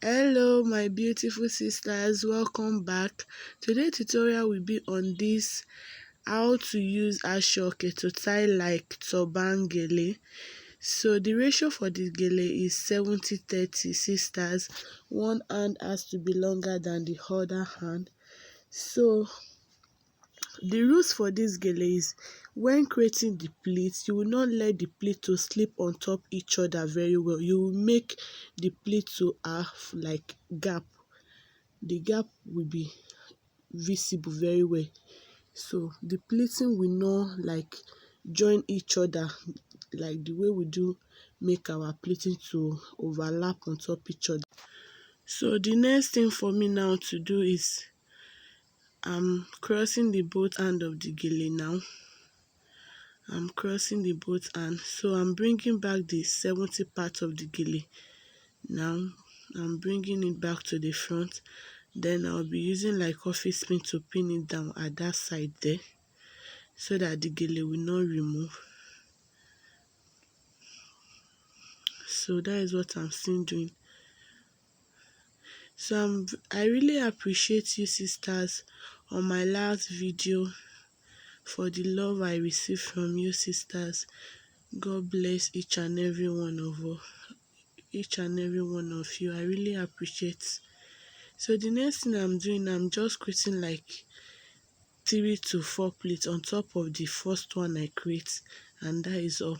Hello my beautiful sisters, welcome back. Today tutorial will be on this how to use Asooke to tie like Turban Gele. So the ratio for this Gele is 70-30 sisters. One hand has to be longer than the other hand. So the rules for this Gele is when creating the pleats, you will not let the pleat to slip on top each other very well. You will make the pleat to have like gap. The gap will be visible very well. So the pleating will not like join each other like the way we do make our pleating to overlap on top each other. So the next thing for me now to do is I'm crossing the both hand of the Gele now. I'm crossing the both hand, so I'm bringing back the 70 part of the Gele. Now I'm bringing it back to the front. Then I'll be using like office pin to pin it down at that side there, so that the Gele will not remove. So that is what I'm still doing. So I really appreciate you sisters on my last video for the love I received from you sisters. God bless each and every one of us. Each and every one of you, I really appreciate. So the next thing I'm doing, I'm just creating like 3 to 4 plates on top of the first one I create, and that is all.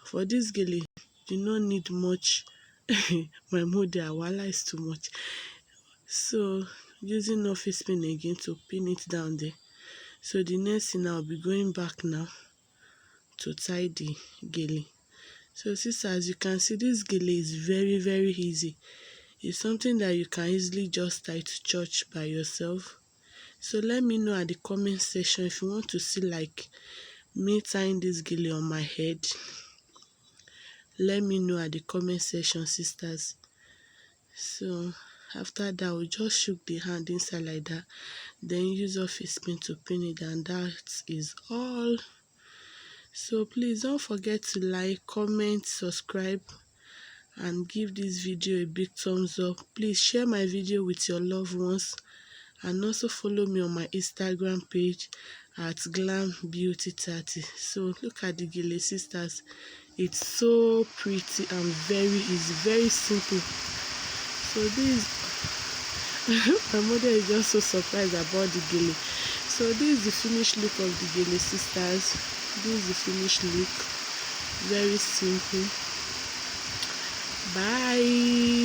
For this Gele, you don't need much. My model wala is too much. So using office pin again to pin it down there. So the next thing, I'll be going back now to tie the Gele. So sisters, as you can see, this Gele is very easy. It's something that you can easily just tie to church by yourself. So let me know at the comment section if you want to see like me tying this Gele on my head. Let me know at the comment section, sisters. So after that, we'll just shook the hand inside like that. Then use office pin to pin it, and that is all. So please don't forget to like, comment, subscribe, and give this video a big thumbs up. Please share my video with your loved ones, and also follow me on my Instagram page at glambeauty30. So look at the Gele, sisters. It's so pretty and very easy, very simple. So this my mother is just so surprised about the Gele. So this is the finished look of the Gele, sisters. This is the finished look. Very simple. Bye.